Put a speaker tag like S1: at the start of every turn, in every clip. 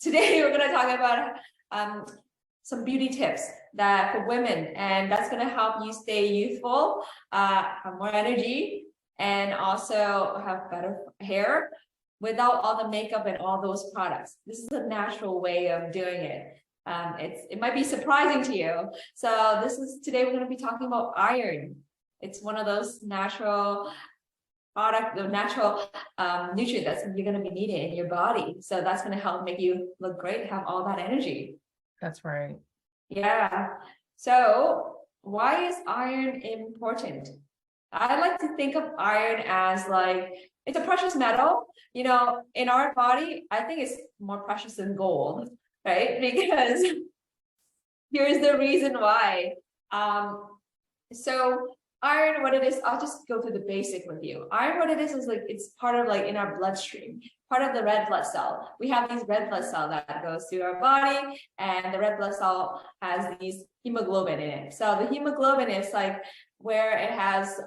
S1: Today we're going to talk about some beauty tips that for women, and that's going to help you stay youthful, have more energy, and also have better hair without all the makeup and all those products. This is a natural way of doing it. It might be surprising to you. So today we're going to be talking about iron. It's one of those natural nutrient that's you're going to be needing in your body. So that's going to help make you look great, have all that energy.
S2: That's right.
S1: Yeah. So why is iron important? I like to think of iron as like, it's a precious metal. You know, in our body, I think it's more precious than gold, right? Because here's the reason why. So iron, what it is, I'll just go through the basic with you. Iron, what it is like, it's part of like in our bloodstream, part of the red blood cell. We have these red blood cell that goes through our body, and the red blood cell has these hemoglobin in it. So the hemoglobin is like where it has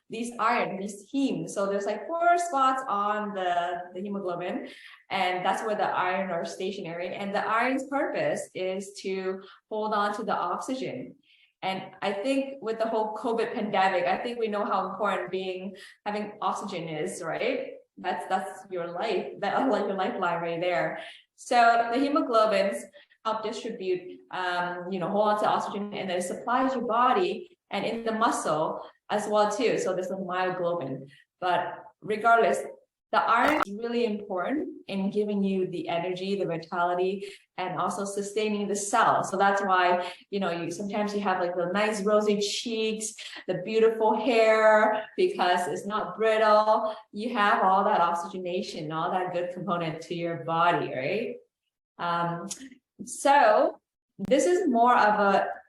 S1: these iron, these heme. So there's like 4 spots on the hemoglobin, and that's where the iron are stationary. And the iron's purpose is to hold on to the oxygen. And I think with the whole COVID pandemic, I think we know how important having oxygen is, right? That's your life, that's like your lifeline right there. So the hemoglobins help distribute, hold on to oxygen, and then it supplies your body and in the muscle as well too. So there's a myoglobin. But regardless, the iron is really important in giving you the energy, the vitality, and also sustaining the cell. So that's why, sometimes you have like the nice rosy cheeks, the beautiful hair, because it's not brittle. You have all that oxygenation, all that good component to your body, right? So this is more of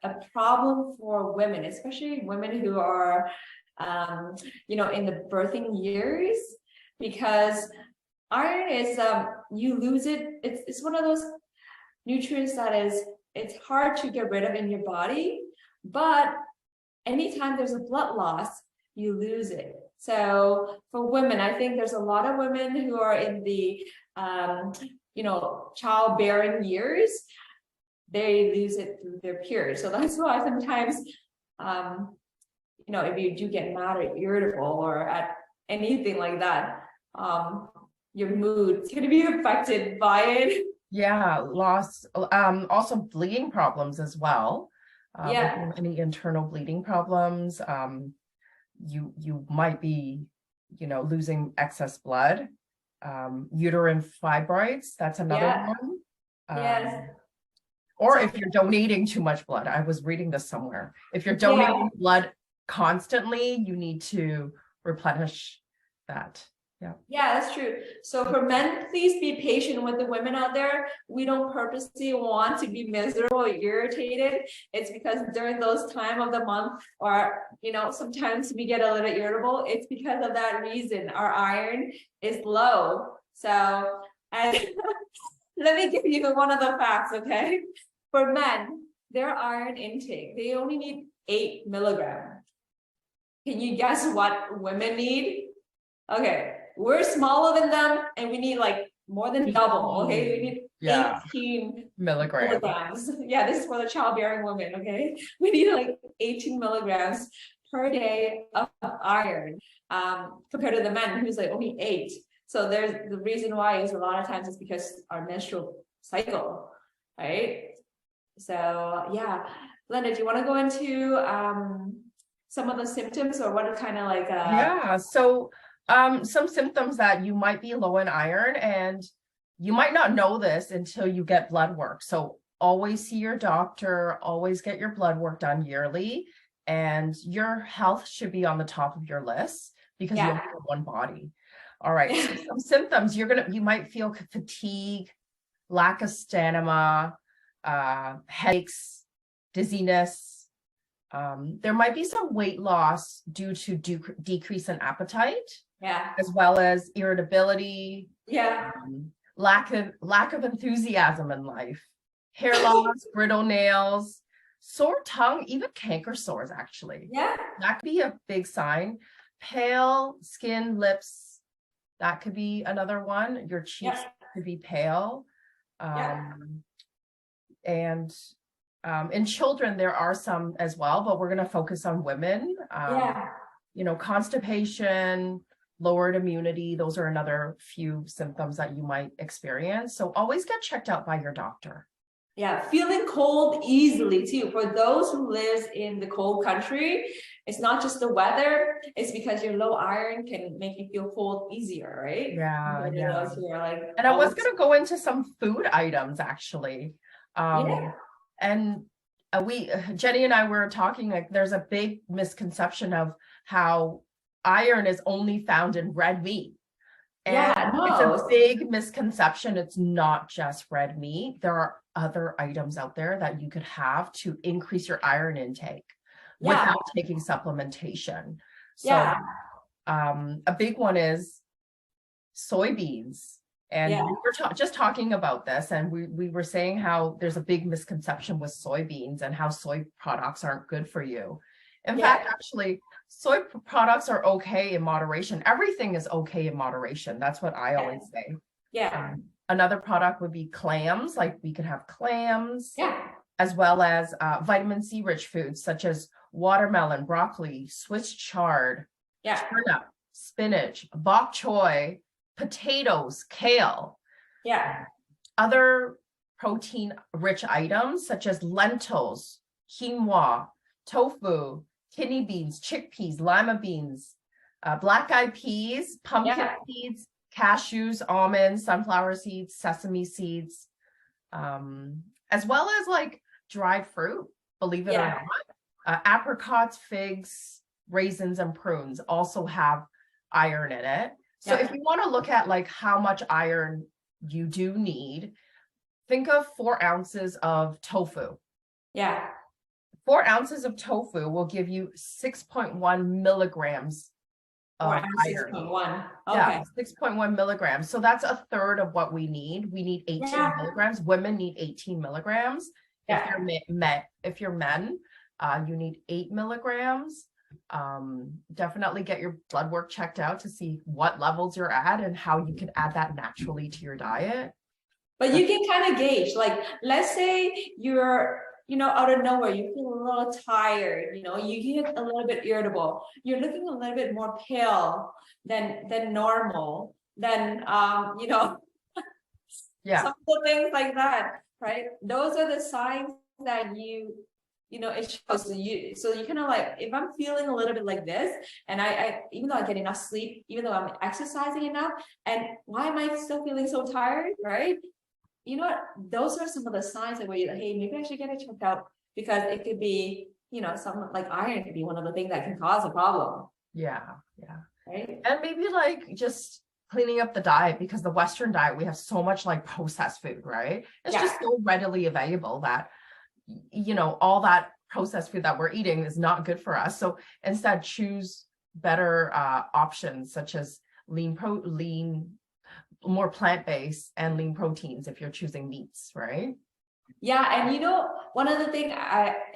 S1: a problem for women, especially women who are, in the birthing years, because iron is, you lose it. It's one of those nutrients that it's hard to get rid of in your body, but anytime there's a blood loss, you lose it. So for women, I think there's a lot of women who are in the, childbearing years, they lose it through their period. So that's why sometimes, if you do get mad or irritable or at anything like that, your mood's going to be affected by it.
S2: Yeah, loss, also bleeding problems as well.
S1: Yeah.
S2: Any internal bleeding problems, you might be, losing excess blood. Uterine fibroids, that's another one.
S1: Yes.
S2: Or if you're donating too much blood. I was reading this somewhere. If you're donating blood constantly, you need to replenish that.
S1: Yeah, that's true. So for men, please be patient with the women out there. We don't purposely want to be miserable or irritated. It's because during those time of the month, or sometimes we get a little irritable. It's because of that reason. Our iron is low. So, and let me give you one of the facts, okay? For men, their iron intake, they only need 8 milligrams. Can you guess what women need? Okay. We're smaller than them, and we need like more than double. Okay, we need 18 milligrams. Yeah, this is for the childbearing woman. Okay, we need like 18 milligrams per day of iron, compared to the men who's like only 8. So there's the reason why is a lot of times it's because our menstrual cycle, right? So yeah, Blenda, do you want to go into some of the symptoms, or what are kind of like
S2: So some symptoms that you might be low in iron, and you might not know this until you get blood work. So always see your doctor, always get your blood work done yearly, and your health should be on the top of your list because you only have one body. All right. So some symptoms, you might feel fatigue, lack of stamina, headaches, dizziness. There might be some weight loss due to decrease in appetite. As well as irritability. Lack of enthusiasm in life. Hair loss, brittle nails, sore tongue, even canker sores, actually. That could be a big sign. Pale skin, lips, that could be another one. Your cheeks could be pale. And in children, there are some as well, but we're going to focus on women. Constipation, lowered immunity, those are another few symptoms that you might experience. So always get checked out by your doctor.
S1: Yeah, feeling cold easily too. For those who lives in the cold country, it's not just the weather, it's because your low iron can make you feel cold easier, right?
S2: Yeah.
S1: Those who are like,
S2: and I was going to go into some food items actually. And Jenny and I were talking, like there's a big misconception of how iron is only found in red meat. And it's a big misconception. It's not just red meat. There are other items out there that you could have to increase your iron intake without taking supplementation. So a big one is soybeans. And we were just talking about this, and we were saying how there's a big misconception with soybeans and how soy products aren't good for you. In fact, actually, soy products are okay in moderation. Everything is okay in moderation. That's what I always say. Another product would be clams. Like we could have clams, as well as vitamin C rich foods such as watermelon, broccoli, Swiss chard, turnip, spinach, bok choy, potatoes, kale. Other protein rich items such as lentils, quinoa, tofu, kidney beans, chickpeas, lima beans, black eyed peas, pumpkin seeds, cashews, almonds, sunflower seeds, sesame seeds, as well as like dried fruit, believe it or not. Apricots, figs, raisins, and prunes also have iron in it. So if you want to look at like how much iron you do need, think of 4 ounces of tofu. 4 ounces of tofu will give you 6.1 milligrams of iron. 6.1 milligrams. So that's a third of what we need. We need 18 milligrams. Women need 18 milligrams. If you're men, you need 8 milligrams. Definitely get your blood work checked out to see what levels you're at and how you can add that naturally to your diet.
S1: But you can kind of gauge, like, let's say you're, out of nowhere, you feel a little tired, you get a little bit irritable, you're looking a little bit more pale than normal, then, some of the things like that, right? Those are the signs that it shows you. So you kind of like, if I'm feeling a little bit like this, and I even though I get enough sleep, even though I'm exercising enough, and why am I still feeling so tired, right? You know what? Those are some of the signs that where you're like, hey, maybe I should get it checked out, because it could be, something like iron could be one of the things that can cause a problem. Right. And maybe like just cleaning up the diet, because the Western diet, we have so much like processed food, right? It's just so readily available that all that processed food that we're eating is not good for us. So instead, choose better options such as more plant-based and lean proteins if you're choosing meats, right? And one of the things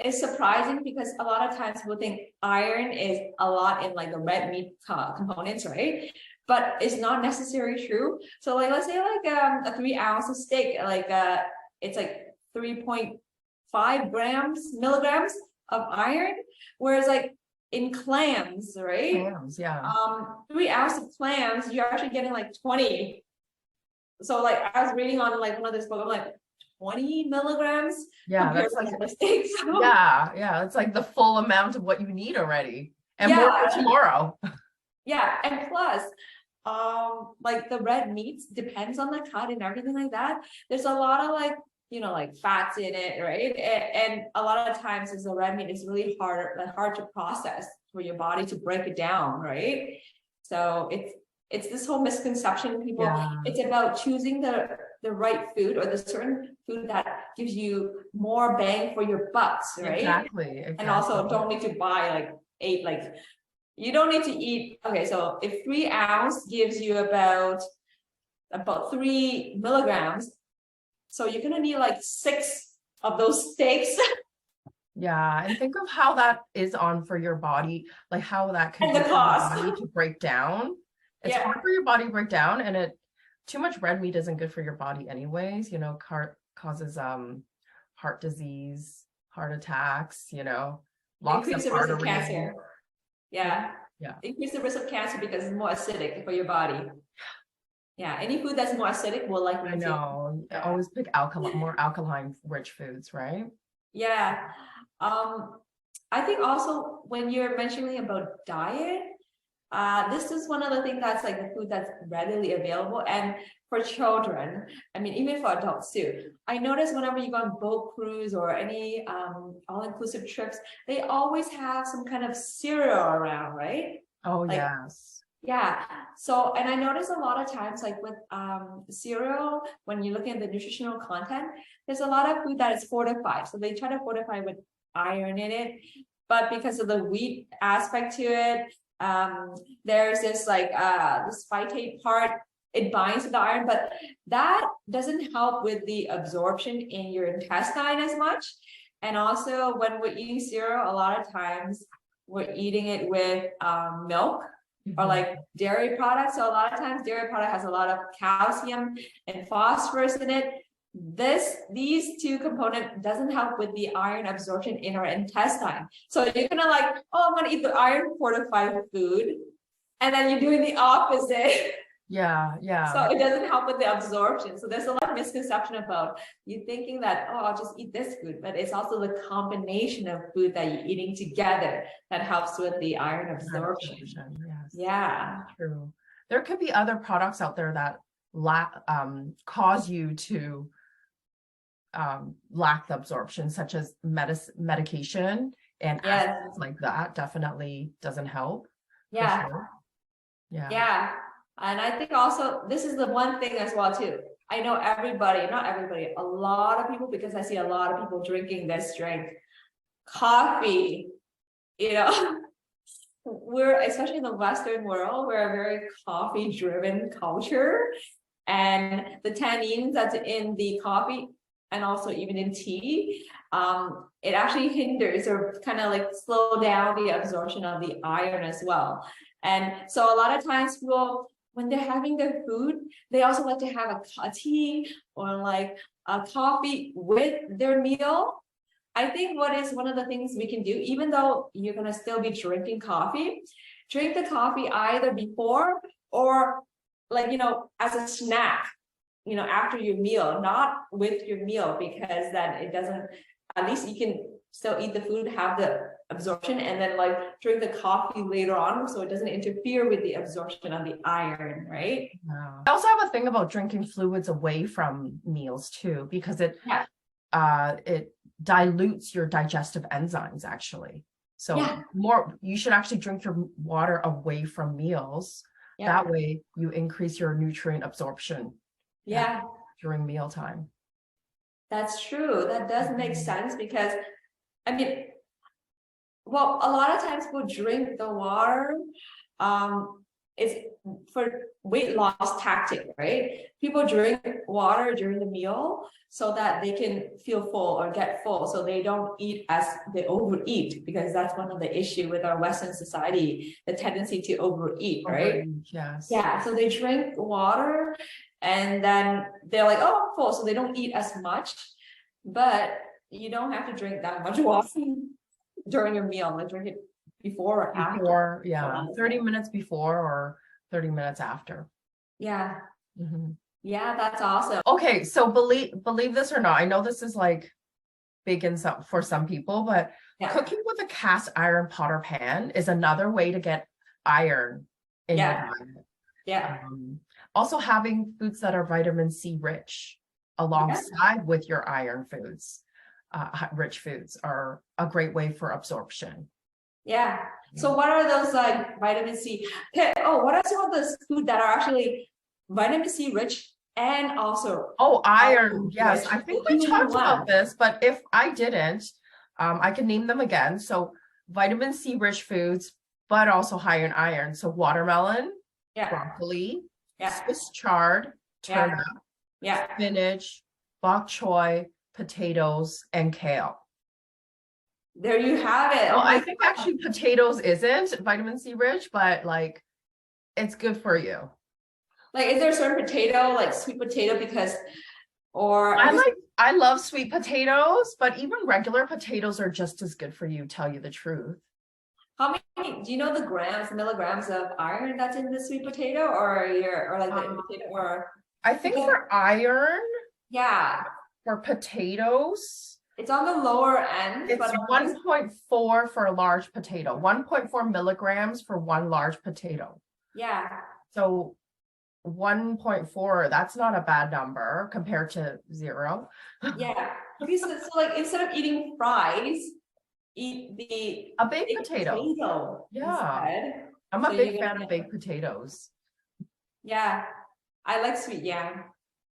S1: is surprising, because a lot of times people think iron is a lot in like the red meat components, right? But it's not necessarily true. So like, let's say like a 3 ounce of steak, like it's like 3.5 milligrams of iron, whereas like in clams, right? 3 ounces of clams, you're actually getting like 20. So like I was reading on like one of this book, I'm like 20 milligrams.
S2: That's like mistakes. It's like the full amount of what you need already, and more for tomorrow.
S1: And plus, like the red meats depends on the cut and everything like that. There's a lot of like like fats in it, right? And a lot of times as a red meat is really hard to process for your body to break it down, right? So it's this whole misconception, people. It's about choosing the right food, or the certain food that gives you more bang for your bucks, right?
S2: Exactly.
S1: And also don't need to buy you don't need to eat. Okay, so if 3 ounce gives you about 3 milligrams, so you're gonna need like 6 of those steaks.
S2: And think of how that is on for your body, like how that can
S1: and the cost
S2: your body to break down. It's hard for your body to break down, and it too much red meat isn't good for your body anyways, causes heart disease, heart attacks, blocks
S1: Increase
S2: of
S1: the risk of
S2: arteries.
S1: cancer. Yeah.
S2: Yeah.
S1: Increase the risk of cancer because it's more acidic for your body. Yeah. Any food that's more acidic will likely
S2: I know.
S1: Yeah.
S2: Always pick more alkaline rich foods, right?
S1: Yeah. I think also when you're mentioning about diet, this is one of the things that's like the food that's readily available. And for children, I mean, even for adults too, I notice whenever you go on boat cruise or any all-inclusive trips, they always have some kind of cereal around, right?
S2: Oh,
S1: Like,
S2: yes.
S1: yeah. So, and I notice a lot of times, like with cereal, when you're looking at the nutritional content, there's a lot of food that is fortified. So they try to fortify with iron in it, but because of the wheat aspect to it, there's this like this phytate part, it binds to the iron, but that doesn't help with the absorption in your intestine as much. And also when we're eating cereal, a lot of times we're eating it with milk or like dairy products. So a lot of times dairy product has a lot of calcium and phosphorus in it. These two components doesn't help with the iron absorption in our intestine. So you're gonna like, oh, I'm gonna eat the iron fortified food, and then you're doing the opposite.
S2: Yeah.
S1: So it doesn't help with the absorption. So there's a lot of misconception about you thinking that, oh, I'll just eat this food, but it's also the combination of food that you're eating together that helps with the iron absorption.
S2: Yes.
S1: Yeah.
S2: True. There could be other products out there that cause you to lack the absorption, such as medication and acids like that definitely doesn't help.
S1: Yeah.
S2: Sure.
S1: Yeah. And I think also this is the one thing as well too. I know not everybody, a lot of people, because I see a lot of people drinking this drink, coffee, we're, especially in the Western world, we're a very coffee driven culture, and the tannins that's in the coffee and also even in tea, it actually hinders or kind of like slow down the absorption of the iron as well. And so a lot of times people, when they're having their food, they also like to have a tea or like a coffee with their meal. I think what is one of the things we can do, even though you're going to still be drinking coffee, drink the coffee either before or like, as a snack, after your meal, not with your meal, because then it doesn't, at least you can still eat the food, have the absorption, and then like drink the coffee later on so it doesn't interfere with the absorption of the iron, right?
S2: I also have a thing about drinking fluids away from meals too, because it dilutes your digestive enzymes actually. So you should actually drink your water away from meals. That way you increase your nutrient absorption during mealtime.
S1: That's true. That does make sense, because I mean, well, a lot of times people drink the water, it's for weight loss tactic, right? People drink water during the meal so that they can feel full or get full, so they don't eat as they overeat, because that's one of the issue with our Western society, the tendency to overeat, right?
S2: Yes.
S1: Yeah, so they drink water and then they're like, oh, I'm full, so they don't eat as much. But you don't have to drink that much water during your meal. Like drink it before or after.
S2: 30 minutes before or 30 minutes after.
S1: Yeah. Yeah, that's awesome.
S2: Okay, so believe this or not, I know this is like big for some people, but cooking with a cast iron pot or pan is another way to get iron in your diet.
S1: Yeah.
S2: Also having foods that are vitamin C rich alongside with your iron foods, rich foods, are a great way for absorption.
S1: Yeah. So what are those like vitamin C? Okay. Oh, what are some of those food that are actually vitamin C rich and also
S2: iron? Yes, I think we talked about this, but if I didn't, I can name them again. So vitamin C rich foods, but also high in iron. So watermelon, broccoli, Swiss chard, turnip, spinach, bok choy, potatoes, and kale.
S1: There you have it.
S2: Well, I think actually potatoes isn't vitamin C rich, but like it's good for you.
S1: Like, is there a certain potato, like sweet potato, because, or I guess,
S2: I love sweet potatoes, but even regular potatoes are just as good for you, tell you the truth.
S1: how many, do you know the grams, milligrams of iron that's in the sweet potato, or like the potato, or
S2: I think for iron,
S1: yeah,
S2: for potatoes,
S1: it's on the lower end,
S2: it's
S1: but
S2: 1.4 for a large potato, 1.4 milligrams for one large potato.
S1: yeah,
S2: So 1.4, that's not a bad number compared to 0.
S1: yeah. So like instead of eating fries, eat the
S2: A baked
S1: baked
S2: potato. Yeah.
S1: instead.
S2: I'm
S1: So
S2: a
S1: you're
S2: big
S1: gonna
S2: fan of
S1: get,
S2: baked potatoes.
S1: yeah, I like sweet yam,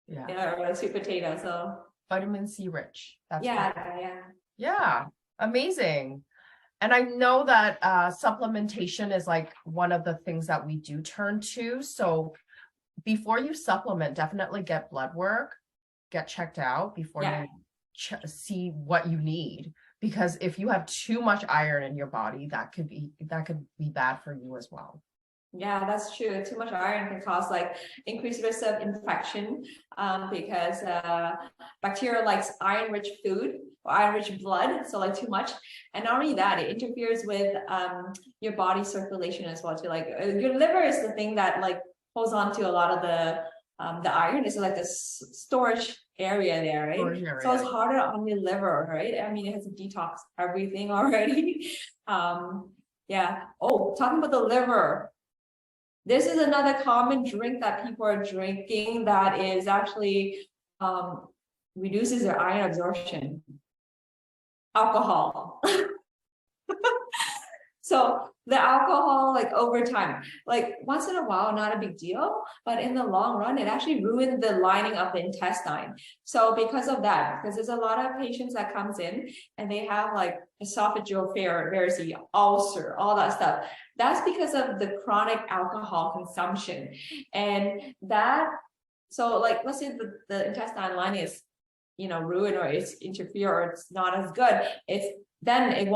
S2: Yeah.
S1: or like sweet potato. So
S2: Vitamin C rich. That's
S1: yeah,
S2: why.
S1: yeah,
S2: Yeah. Amazing. And I know that supplementation is like one of the things that we do turn to. So before you supplement, definitely get blood work, get checked out before
S1: yeah.
S2: you see what you need. Because if you have too much iron in your body, that could be bad for you as well.
S1: Yeah, that's true. Too much iron can cause like increased risk of infection, because bacteria likes iron-rich food or iron-rich blood, so like too much. And not only that, it interferes with your body circulation as well too. Like your liver is the thing that like holds on to a lot of the iron. Is like the storage area there, right?
S2: Storage
S1: So it's
S2: area.
S1: harder on your liver, right? I mean, it has to detox everything already. Yeah. Oh, talking about the liver. This is another common drink that people are drinking that is actually reduces their iron absorption. Alcohol. So the alcohol, like over time, like once in a while, not a big deal, but in the long run, it actually ruined the lining of the intestine. So because of that, because there's a lot of patients that comes in and they have like esophageal varice, ulcer, all that stuff. That's because of the chronic alcohol consumption. And that, so like, let's say the intestine lining is, ruined, or it's interfere, or it's not as good. Then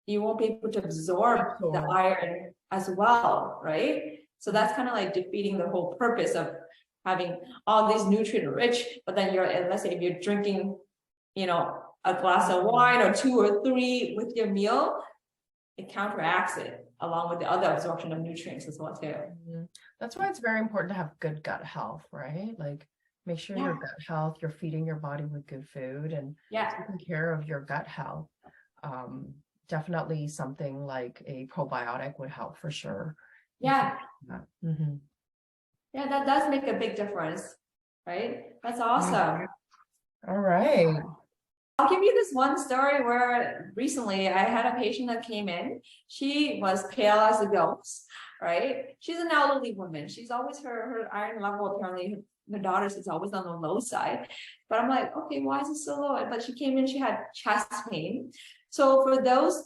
S1: you won't be able to absorb the iron as well, right? So that's kind of like defeating the whole purpose of having all these nutrient rich, but then let's say if you're drinking, a glass of wine or 2 or 3 with your meal, it counteracts it along with the other absorption of nutrients as well too.
S2: That's why it's very important to have good gut health, right? Like make sure your gut health, you're feeding your body with good food and taking care of your gut health. Definitely something like a probiotic would help for sure.
S1: Yeah.
S2: Mm-hmm.
S1: Yeah, that does make a big difference, right? That's awesome.
S2: All right.
S1: I'll give you this one story where recently I had a patient that came in. She was pale as a ghost, right? She's an elderly woman. She's always her iron level, apparently her daughter's is always on the low side. But I'm like, okay, why is it so low? But she came in, she had chest pain. So for those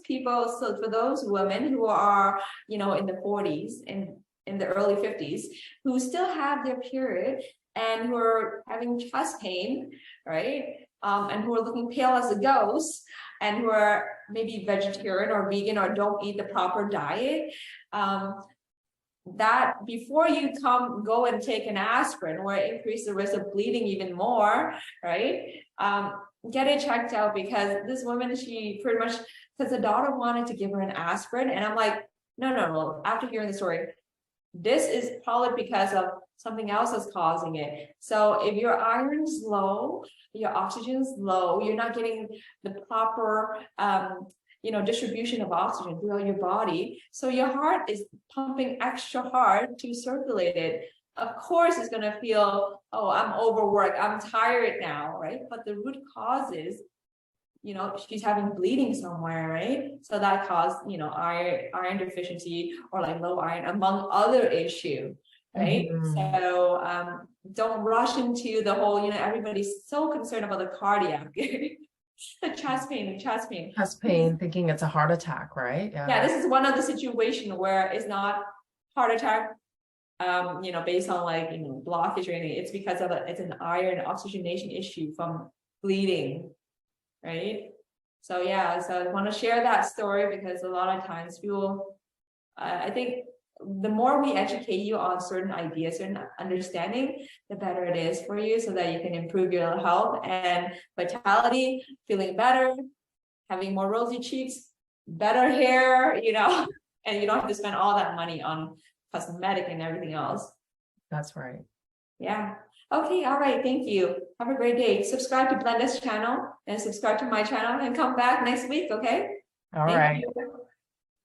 S1: women who are, in the 40s and in the early 50s, who still have their period and who are having chest pain, right? And who are looking pale as a ghost, and who are maybe vegetarian or vegan or don't eat the proper diet, that before you go and take an aspirin where it increases the risk of bleeding even more, right? Get it checked out, because this woman, she pretty much, because the daughter wanted to give her an aspirin, and I'm like, no, after hearing the story, this is probably because of something else that's causing it. So if your iron's low, your oxygen's low, you're not getting the proper distribution of oxygen throughout your body. So your heart is pumping extra hard to circulate it. Of course, it's going to feel, oh, I'm overworked, I'm tired now, right? But the root cause is, she's having bleeding somewhere, right? So that caused, iron deficiency or like low iron, among other issues, right? So don't rush into the whole, everybody's so concerned about the cardiac. The chest pain. Chest pain,
S2: thinking it's a heart attack, right?
S1: Yeah, this is one of the situations where it's not heart attack, based on like, blockage or anything. It's because of it's an iron oxygenation issue from bleeding, right? So I want to share that story because a lot of times people, I think the more we educate you on certain ideas, certain understanding, the better it is for you, so that you can improve your health and vitality, feeling better, having more rosy cheeks, better hair, you know, and you don't have to spend all that money on cosmetic and everything else.
S2: That's right.
S1: Yeah. Okay. All right. Thank you. Have a great day. Subscribe to Blenda's channel and subscribe to my channel and come back next week. Okay.
S2: All
S1: Thank
S2: right.
S1: you.